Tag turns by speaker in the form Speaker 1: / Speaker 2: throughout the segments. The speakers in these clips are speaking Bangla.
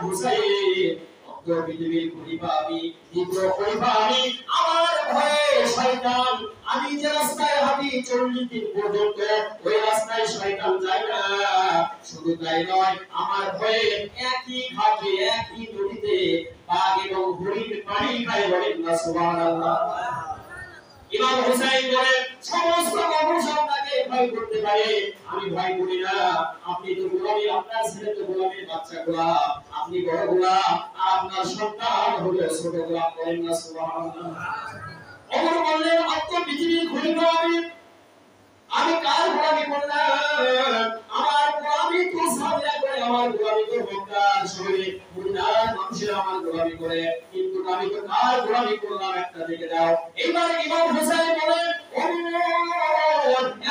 Speaker 1: হুসাইন অত পৃথিবীর খলিফা আমি, দ্বিতীয় খলিফা আমি, আমার ভয়ে শয়তান, আমি যে রাস্তায় হাঁটি 40 দিন পর্যন্ত ওই রাস্তায় শয়তান যায় না। শুধু তাই নয়, আমার ভয়ে একই ঘাটে একই নদীতে বাঘ এবং হরিণ পানি খায়, বলেন না সুবহানাল্লাহ। ইমাম হুসাইন বলেন সমস্ত মানুষ আপনাকে ভয় করতে পারে, আমি ভয় করি না। আপনি তো গোলামি, আপনার ছেলে তো গোলামের বাচ্চা গোলাম, আপনি বড় গোলাম, আর আপনার সন্তান হলো ছোট গোলাম, বলেন না সুবহানাল্লাহ। ওমর বললেন আত্ম পৃথিবীর খলিফা আমি কার গোলামি করলাম? আমার গোলামি তো সাবিরা করে, আমার গোলামি তো মক্কার শহরে মদিনার মানুষের আমার গোলামি করে, কিন্তু আমি তো কার গোলামি করলাম একটা দেখে দাও। এবার ইমাম হুসাইন বলেন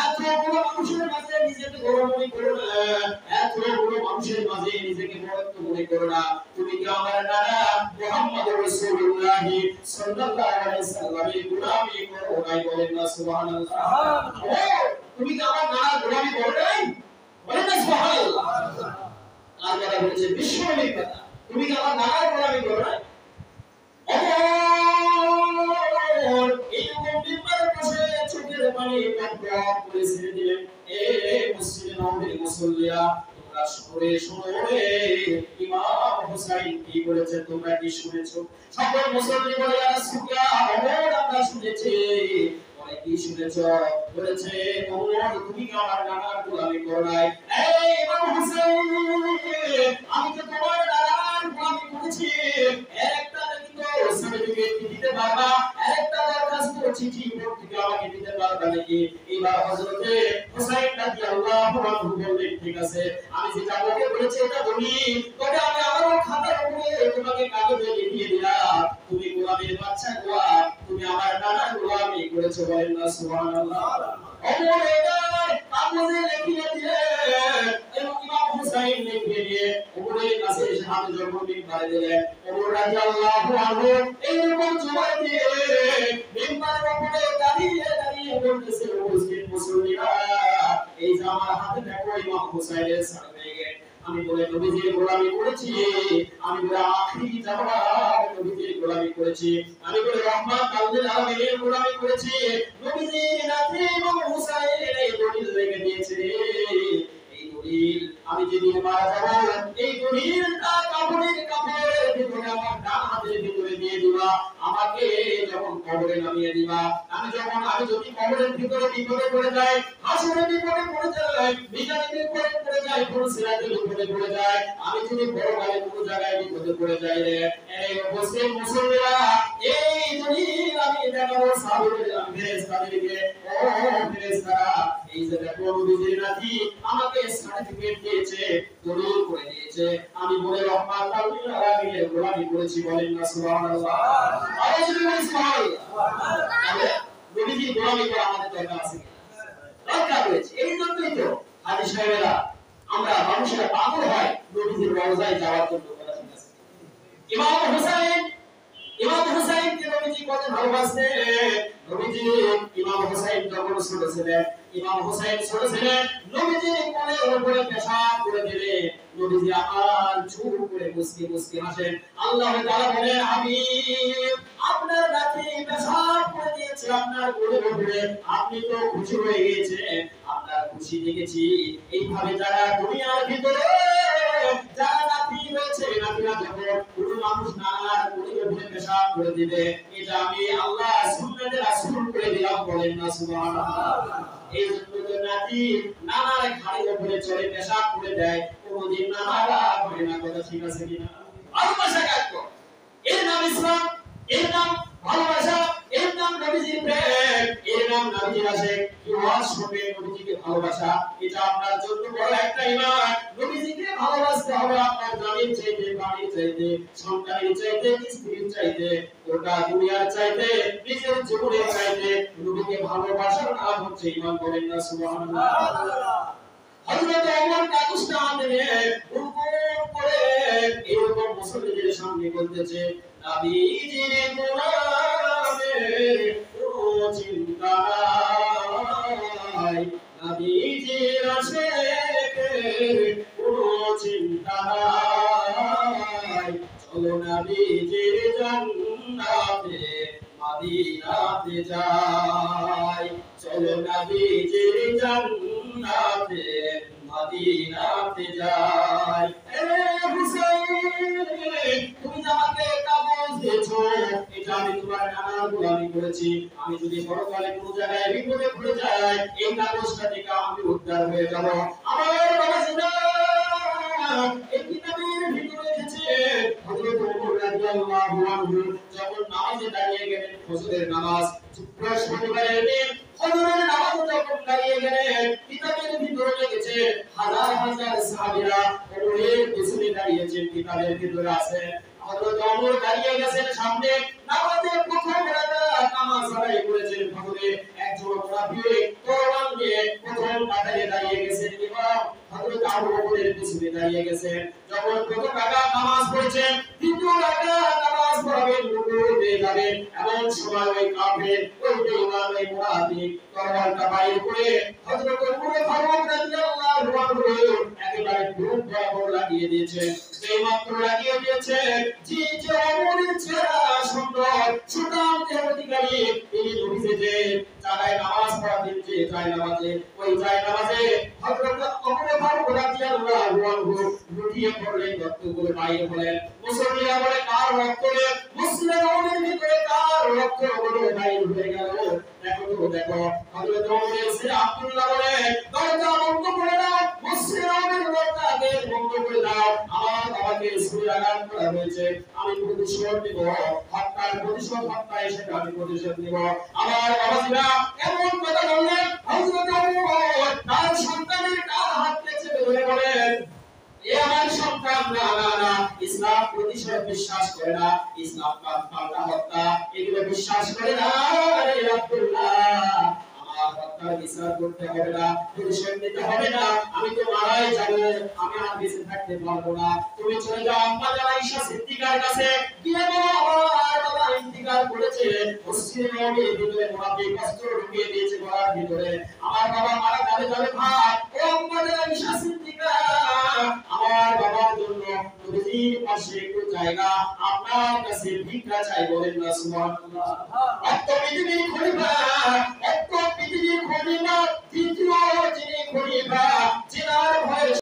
Speaker 1: এতগুলো মানুষের মাঝে নিজেকে বড় মনে করো না, এতগুলো মানুষের মাঝে নিজেকে বড় মনে করো না। তুমি কি আমার নানা মুহাম্মদুর রাসূলুল্লাহ সাল্লাল্লাহু আলাইহি সাল্লামের গোলামি করো নাই? বলেন না সুবহানাল্লাহ। তুমি কি আমার নানা গোলামি করো নাই? বলেন না সুবহানাল্লাহ। আর কথা বলেছে বিশ্বনবীর কথা, তুমি কি আমার নানা গোলামি করো নাই? এই মিম্বরে বসে চোখের পানি টপটপ করে ছেড়ে দিলেন। এ মসজিদে নববীর মুসল্লিরা, তোমরা শুনে শোনো রে, ইমাম হুসাইন কি করেছে তোমরা কি শুনেছো? সকল মুসল্লি বলে ইয়া রাসূলুল্লাহ, আমরা শুনেছি। বলে কি শুনেছো? বলেছে ওমর তুমি কি আমার নানার গোলামি করো নাই? এই ইমাম হুসাইন, আমি তো তোমার নানার গোলামি করেছি। একটা সার্টিফিকেট দিতে পারবা, আরেকটা দরখাস্ত চিঠি পত্রিকা আমাকে দিতে পারবা নাকি? এবার হযরতে হুসাইন রাদিয়াল্লাহু আনহু বললেন ঠিক আছে, আমি যেটা ওকে বলেছি এটা বলি, তবে আমি আমার খাতার উপরে তোমাকে কাগজে লিখিয়ে দিলাম, তুমি গোলামের বাচ্চা গোলাম, তুমি আমার নানার গোলামি করেছো। বলেন না সুবহানাল্লাহ। ওমর এবার কাগজে লিখিয়ে দিলেন এবং ইমাম হুসাইন লিখিয়ে দিয়ে ওমরের কাছে এসে হাতে যখন মিম্বরে দিলেন, ওমর রাদিয়াল্লাহু আনহু এইরকম জবাব দিয়ে মিম্বরের উপরে দাঁড়িয়ে দাঁড়িয়ে বলতেছে উপস্থিত মুসল্লিরা, এই যে আমার হাতে দেখো ইমাম হুসাইনের সার্টিফিকেট, আমি বলে নবীজির গোলামি করেছি, আমি বলে আখিরি জামানার নবীজির গোলামি করেছি, আমি বলে রহমাত আল্লিল আলামিনের গোলামি করেছি। নবীজির নাতি ইমাম হুসাইন এই দলিল রেখে দিয়েছে। এই দলিল আমি যেদিন মারা যাব, এই দলিলটা কাপড়ের ভিতরে আমার ডান হাতের ভিতরে দিয়ে দিবা, আমাকে যখন কবরে নামিয়ে দিবা, আমি যদি কবরের ভিতরে বিপদে পড়ে যাই, হাসরের বিপদে পড়ে যাই, মিজানের বিপদে পড়ে যাই, সিরাতের বিপদে পড়ে যাই, আমি যদি পরকালে কোনো জায়গায় বিপদে পড়ে যাই রে, এই মুসলিম মুসলমানরা এই দলিল আমি দেখাবো সাহাবীদের, ফেরেশতাদেরকে, ও ফেরেশতারা এই যে দেখো নবীজির নাতি আমাকে সার্টিফিকেট দিয়েছে, দলিল করে দিয়েছে, আমি বলে রহমাত আল্লিল আলামিনের গোলামি করেছি। বলেন না সুবহানাল্লাহ। আরে যদি বলি সুবহানাল্লাহ, নবীজির গোলামি করা আমাদের দরকার আছে কি? দরকার রয়েছে। এই জন্যই তো হাজী সাহেবেরা, আমরা মানুষেরা পাগল হয় নবীজির রওজায় যাওয়ার জন্য। কথা ঠিক আছে। ইমাম হুসাইন কে নবীজি কত ভালোবাসতেন। নবীজি ইমাম হুসাইন যখন ছোট ছিলেন, নবীজির কোলের উপরে পেশাব করে দিলেন, নবীজি আমার চুপ করে মুসকি মুসকি হাসেন। আল্লাহ তাআলা বলেন হাবিব, আপনার নাতি পেশাব করে দিয়েছে আপনার কোলের উপরে, আপনি তো খুশি হয়ে গিয়েছেন, আপনার খুশি দেখেছি। এইভাবে যারা দুনিয়ার ভিতরে যারা নাতি রয়েছে, নাতিরা যখন কোনো মানুষ নানার কোলের উপরে পেশাব করে দিবে, এটা আমি আল্লাহ সুন্নাতে রাসূল করে দিলাম। বলেন না সুবহানাল্লাহ। এই জন্য তো নাতি নানার ঘাড়ের উপরে চড়ে পেশাব করে দেয়, কোনদিন নানারা করে না। কথা ঠিক আছে কিনা? ভালোবাসা কাজ, এর নাম ইসলাম, এর নাম ভালোবাসা, এর নাম নবীজির প্রেম, এর নাম নবীজির আশিক। কিওয়াজ শুনে নবীজিকে ভালোবাসা, এটা আপনার জন্য বড় একটা ঈমান। নবীজিকে ভালোবাসতে হবে আপনার জানের চাইতে, বাড়ির চাইতে, সন্তানের চাইতে, স্ত্রীর চাইতে, গোটা দুনিয়ার চাইতে, নিজের জীবনের চাইতে। নবীকে ভালোবাসার নাম হচ্ছে ঈমান। বলেন না সুবহানাল্লাহ। হযরত ওমর কাগজটা হাতে নিয়ে হুকুম করে এরকম মুসল্লিদের সামনে বলতেছে, নবীজির গোলামের কোনো চিন্তা নাই, নবীজির আশিকের কোনো চিন্তা নাই, যাই চলো নবীজির জান্নাতে মদিনাতে যাই চলো নবীজির জান্নাতে মদিনাতে যাই এ হুসাইন তুমি আমাকে কাগজ দিয়েছো এটা আমি তোমার নানার গোলামি করেছি আমি যদি পরকালে কোনো জায়গায় বিপদে পড়ে যাই এই কাগজটা থেকে আমি উদ্ধার হয়ে যাব আমার বাবা জিনা এই কিতাবের ভিতরে এসেছে হযরত ওমর রাদিয়াল্লাহু আনহু যখন নামাজে দাঁড়িয়ে গেলেন ফজরের নামাজ বৃহস্পতিবারের দিন ফজরের নামাজে যখন দাঁড়িয়ে গেলেন কিতাবের ভিতরে লিখেছে হাজার হাজার সাহাবীরা ওমরের পিছনে দাঁড়িয়েছেন কিতাবের ভিতরে আছে হযরত ওমর দাঁড়িয়ে গেছেন সামনে নামাজে প্রথম রাকাত নামাজ আদায় করেছেন ফজরে একজন মুনাফিক তরবারি নিয়ে প্রথম কাতারে দাঁড়িয়ে গেছেন ইমাম হযরত আবু বকরের পিছনে দাঁড়িয়ে গেছেন যখন প্রথম রাকাত নামাজ পড়েছেন দ্বিতীয় রাকাত নামাজ পড়াবেন রুকু হয়ে যাবেন এমন সময় ওই কাফের ওই বেঈমান ওই মুনাফিক তরবারটা বাইর করে হযরত ওমর ফারুক রাদিয়াল্লাহু আনহু একেবারে বুক বরাবর লাগিয়ে দিয়েছে যেই মাত্র লাগিয়ে দিয়েছে যে যে ওমরের চেহারা সুন্দর সুঠাম দেহের অধিকারী তিনি নবীজি যে জায়গায় নামাজ পড়াতেন যে জায়গায় নামাজে ওই জায়গায় নামাজে হযরত ওমর ফারুক রাদিয়াল্লাহু আনহু লুটিয়ে পড়লেন রক্তগুলো বাইরে হলেন মুসলমানরা বলে কার রক্ত রে মুসলিমের ভিতরে কার রক্তগুলো বাইরে হয়ে গেল দেখো তো দেখো হযরত ওমর সে আব্দুল্লাহ বলে দরজা বন্ধ করে দাও মুসলিমের দরজাকে বন্ধ করে দাও আমার বাবাকে ছুরি আঘাত করা হয়েছে আমি প্রতিশোধ নিব হত্যার প্রতিশোধ হত্যায় সেটা আমি প্রতিশোধ নিব আমার বাবাজিরা এমন কথা বললেন হযরত ওমর তার সন্তানের কার হাতে চেপে ধরে বলেন এ আমার সন্তান না না না ইসলাম প্রতিশোধ বিশ্বাস করে না ইসলাম পাল্টা হত্যা এগুলো বিশ্বাস করে না আরে আব্দুল্লাহ আমার হত্যার বিচার করতে হবে না প্রতিশোধ নিতে হবে না আমি তো মারাই যাব আমি আর বেঁচে থাকতে পারবো না তুমি চলে যাও আম্মা জান আয়েশা সিদ্দিকার কাছে গিয়ে বলো আমার বাবা ইন্তিকাল করেছে মসজিদে নববীর ভিতরে মুনাফিক অস্ত্র ঢুকিয়ে দিয়েছে গলার ভিতরে আমার বাবা মারা যাবে যাবে ভাই ও আম্মা জান আয়েশা সিদ্দিকা আমার বাবার জন্য নবীজির পাশে একটু জায়গা আপনার কাছে ভিক্ষা চাই বলেন না সুবহানাল্লাহ এত পৃথিবীর খলিফা এত পৃথিবীর খলিফা দ্বিতীয় যিনি খলিফা যিনার ভয়ে